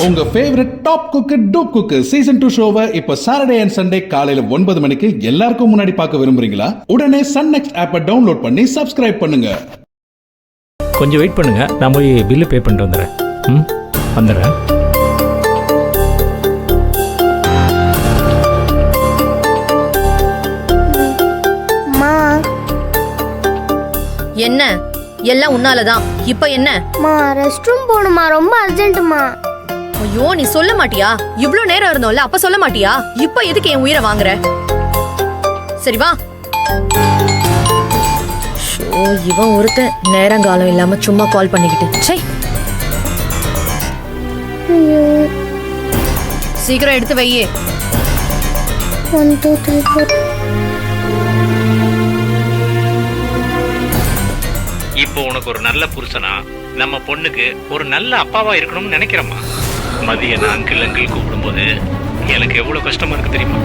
உங்க favourite top cook dupe cook season 2 ஷோவை இப்ப சாட்டர்டே அண்ட் சண்டே காலையில 9 மணிக்கு எல்லாருக்கும் முன்னாடி பார்க்க விரும்புறீங்களா? உடனே சன் நெக்ஸ்ட் ஆப்பை டவுன்லோட் பண்ணி சப்ஸ்கிரைப் பண்ணுங்க. கொஞ்சம் வெயிட் பண்ணுங்க, நான் போய் பில்லு பே பண்ணிட்டு வந்துடுறேன். வந்துடுறேன். என்ன எல்லாம் உன்னாலதான். இப்ப என்ன? ரெஸ்ட் ரூம் போணுமா, ரொம்ப அர்ஜென்ட்மா. ஐயோ, நீ சொல்ல மாட்டியா? இவ்ளோ நேரம் இருந்தோம்ல, அப்ப சொல்ல மாட்டியா? இப்ப எதுக்கு என் உயிரை வாங்குற? சரி வா. இவன் ஒருத்தன் நேரங்காலம் இல்லாம சும்மா கால் பண்ணிக்கிட்டு. சை, சீக்கிரம் எடுத்து வையே. 1 2 3 4. இப்போ உனக்கு ஒரு நல்ல புருஷனா, நம்ம பொண்ணுக்கு ஒரு நல்ல அப்பாவா இருக்கணும்னு நினைக்கிறேம்மா. மதிய நான் அங்கிள் கூப்பிடும்போது எனக்கு எவ்வளவு கஷ்டமா இருக்கு தெரியுமா?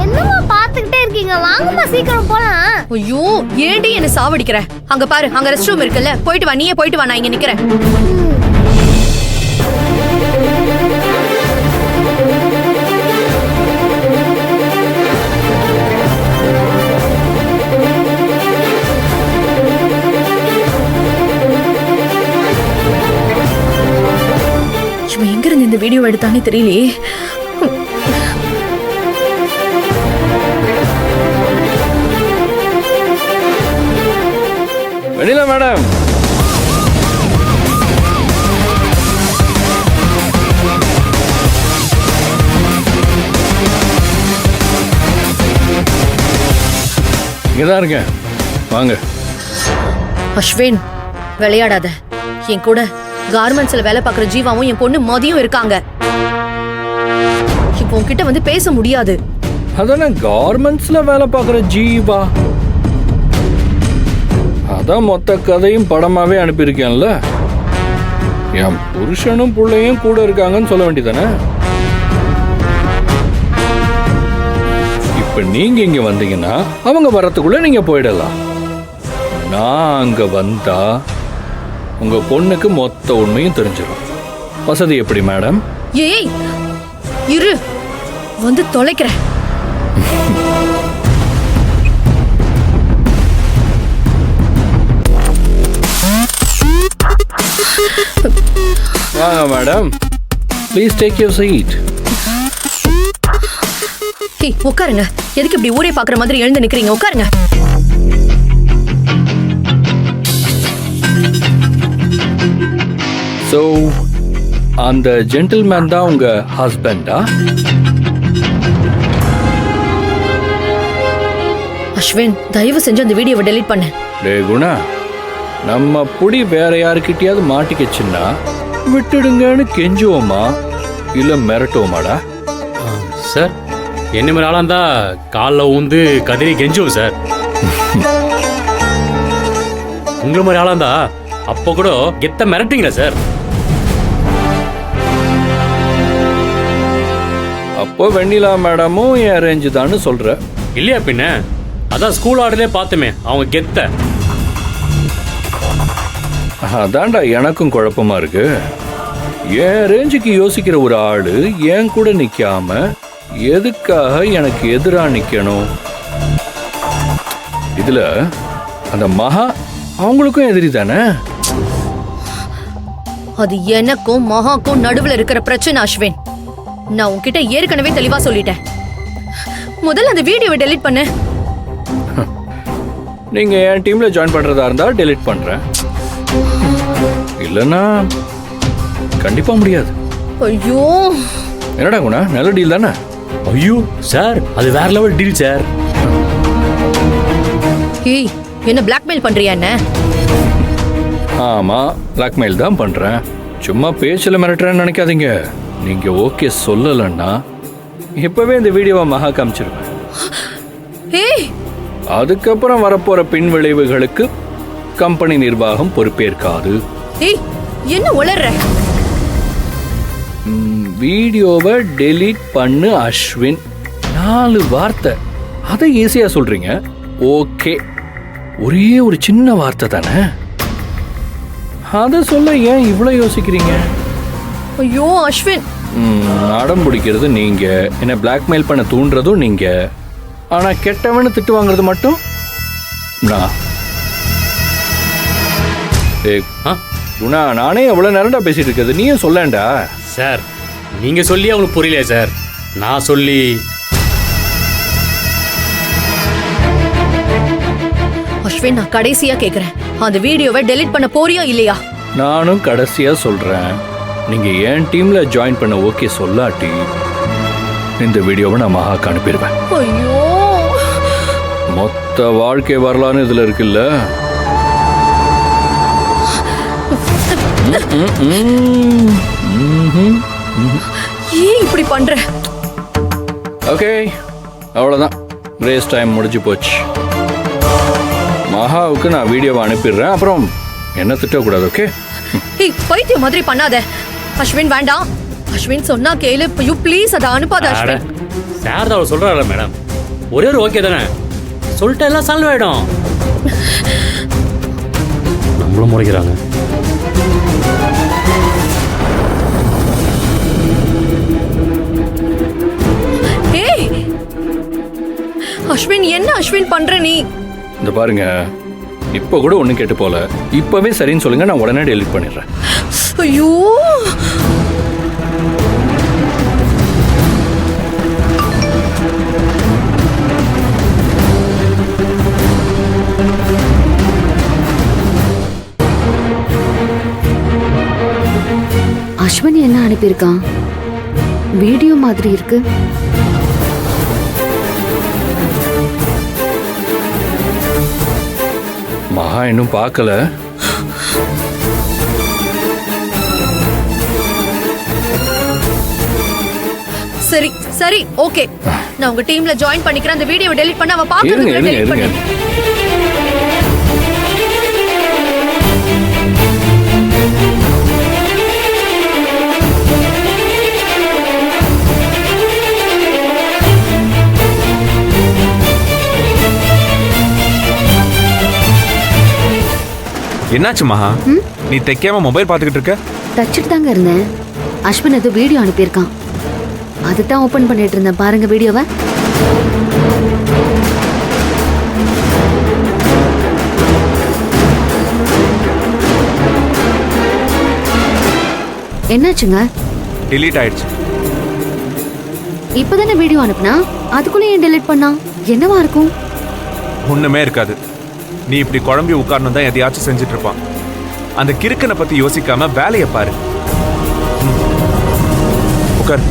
என்னமா பாத்துக்கிட்டே இருக்கீங்க? வாங்கம்மா சீக்கிரம் போலாம். ஐயோ, ஏண்டி என்ன சாவடிக்கிற? அங்க பாரு, அங்க ரெஸ்ட் ரூம் இருக்குல்ல, போயிட்டு வா. நீயே போயிட்டு வா, நான் இங்க நிக்கிறேன். இவன் எங்க இருந்து இந்த வீடியோ எடுத்தானே தெரியலையே. வெண்ணிலா மேடம், இங்கதான் இருக்கேன், வாங்க. அஸ்வின், விளையாடாத. என் கூட கார்மெண்ட்ஸ்ல வேலை பார்க்குற ஜீவாவும் என் பொண்ணு மதியும் இருக்காங்க. இப்போ உன்கிட்ட வந்து பேச முடியாது. அதானே கார்மெண்ட்ஸ்ல வேலை பார்க்குற ஜீவா, அதான் மொத்த கதையும் படமாவே அனுப்பியிருக்கேன்ல. என் புருஷனும் பிள்ளையும் கூட இருக்காங்கன்னு சொல்ல வேண்டியதானே. இப்ப நீங்க இங்க வந்தீங்கன்னா அவங்க வரத்துக்குள்ள நீங்க போயிடலாம். நான் அங்க வந்தா உங்க பொண்ணுக்கு மொத்த உண்மையும் தெரிஞ்சிடும். வசதி எப்படி மேடம்? ஏய் இரு, வந்து தொலைக்கிறேன். வாங்க madam, please take your seat. ஏய் உட்காருங்க. எதுக்கு இப்படி ஊரே பாக்குற மாதிரி எழுந்து நிக்கிறீங்க? உட்காருங்க. ஸோ அந்த ஜென்டில்மேன் தான் உங்க ஹஸ்பண்டா? அஸ்வின், தயவு செஞ்சு அந்த வீடியோவை டெலீட் பண்ணு. டே குணா, நம்ம புடி வேற யாருக்கிட்டயாவது மாட்டிக்கிச்சுன்னா விட்டுடுங்கன்னு கெஞ்சுவோமா இல்ல மிரட்டுவோமாடா? சார், என்ன மாதிரி ஆளா இருந்தா காலில் ஊந்து கதிரி கெஞ்சுவோம் சார். உங்களை மாதிரி ஆளா இருந்தா அப்போ கூட கெத்த மிரட்டுங்களா சார்? அப்போ வெண்ணிலா மேடமும் என் அரேஞ்சு தான்னு சொல்ற இல்லையா? பின்ன அதான் ஸ்கூல் ஆர்டர்லேயே பார்த்தோமே அவங்க கெத்த. அதான்டா எனக்கும் குழப்பமா இருக்கு. என் ரேஞ்சுக்கு யோசிக்கிற ஒரு ஆளு என் கூட நிக்காம எதுக்காக எனக்கு எதிரா நிக்கணும்? இதுல அந்த மகா அவங்களுக்கும் எதிரி தானே. அது எனக்கும் மகாக்கும் நடுவுல இருக்கிற பிரச்சனை அஸ்வின். நான் உன்கிட்ட ஏற்கனவே தெளிவா சொல்லிட்டேன். முதல்ல அந்த வீடியோவை டெலீட் பண்ணு. நீங்க என் டீம்ல ஜாயின் பண்றதா இருந்தா டெலீட் பண்றேன், இல்லனா கண்டிப்பா முடியாது. ஐயோ, என்னடா குணா, நல்ல டீல் தானே? ஐயோ சார், அது வேற லெவல் டீல் சார். ஏய், என்ன பிளாக்மெயில் பண்றியா என்ன? ஆமா, பிளாக்மெயில் தான் பண்றேன். சும்மா பேச்சுல மிரட்டுறேன்னு நினைக்காதீங்க. நீங்க ஓகே சொல்லலன்னா இப்பவே இந்த வீடியோவை மகா காமிச்சிருவேன். ஏய், அதுக்கப்புறம் வரப்போற பின் விளைவுகளுக்கு கம்பெனி நிர்வாகம் பொறுப்பேற்காது. ஏய், என்ன உளர்ற? வீடியோவை டெலீட் பண்ணு அஸ்வின். 4 வார்த்தை, அதை ஈஸியா சொல்றீங்க. ஓகே, ஒரே ஒரு சின்ன வார்த்தை தானே, அதை சொல்ல ஏன் இவ்வளோ யோசிக்கிறீங்க? ஐயோ அஸ்வின், அடம் பிடிக்கிறது நீங்க, என்ன பிளாக்மெயில் பண்ண தூண்டுறதும் நீங்க, ஆனா கெட்டவனு திட்டு வாங்குறது மட்டும் நான். குணா, நானே எவ்வளவு நேரம்டா பேசிட்டு இருக்கிறது, நீயே சொல்லேன்டா. சார் நீங்கள் சொல்லி அவங்களுக்கு புரியலையே சார், நான் சொல்லி. அஸ்வின், நான் கடைசியா கேக்குறேன், அந்த வீடியோவை டெலீட் பண்ண போறியா இல்லையா? நானும் கடைசியா சொல்றேன், நீங்க என் டீம்ல ஜாயின் பண்ண ஓகே சொல்லாட்டி இந்த வீடியோவை நான் மகாக்கு அனுப்பிடுவேன். ஐயோ, மொத்த வாழ்க்கை வரலான்னு இதுல இருக்குல்ல. ஏன் இப்படி பண்ற? ஓகே, அவ்வளோதான், ரேஸ் டைம் முடிஞ்சு போச்சு. மகாவுக்கு நான் வீடியோவை அனுப்பிடுறேன், அப்புறம் என்ன திட்டக்கூடாது. ஓகே? ஏய், பைத்தியம் மாதிரி பண்ணாத அஸ்வின், வேண்டாம். அஸ்வின் சொன்னா கேளு, யூ ப்ளீஸ் அதை அனுப்பாத அஸ்வின். சார் தான் அவர் சொல்கிறாரு மேடம், ஒரே ஒரு ஓகே தானே, சொல்லிட்டு எல்லாம் சால்வ் ஆகிடும். நம்மளும் முறைக்கிறாங்க. ஏய் அஸ்வின், என்ன அஸ்வின் பண்ற நீ? இந்த பாருங்க, இப்போ கூட ஒன்றும் கேட்டு போல, இப்போவே சரின்னு சொல்லுங்க, நான் உடனே டெலிட் பண்ணிடுறேன். ஐயோ, அஸ்வின் என்ன அனுப்பியிருக்கான்? வீடியோ மாதிரி இருக்கு. மகா இன்னும் பார்க்கல. சரி சரி, ஓகே, நான் உங்க டீம்ல ஜாயின் பண்ணிக்கிறேன். அந்த வீடியோவை டெலீட் பண்ண அவ பாக்குறது இருங்க இருங்க டெலீட் இருங்க. பண்ணு. என்னாச்சு மகா, நீ தைக்காம மொபைல் பார்த்துக்கிட்டு இருக்க? தச்சுட்டு தாங்க இருந்தேன். அஸ்வின் ஏதோ வீடியோ அனுப்பியிருக்கான், அதுதான் ஓபன் பண்ணிட்டு இருந்தேன். பாருங்க வீடியோவை. என்னாச்சுங்க? டிலீட் ஆயிடுச்சு. இப்பதானே வீடியோ அனுப்புனா, அதுக்குள்ள ஏன் டெலீட் பண்ணா? என்னவா இருக்கும்? ஒண்ணுமே இருக்காது. நீ இப்படி குழம்பி உட்கார்ந்து தான் எதையாச்சும் செஞ்சுட்டு இருப்பான். அந்த கிறுக்கனை பத்தி யோசிக்காம வேலையை பாரு. உட்கார்.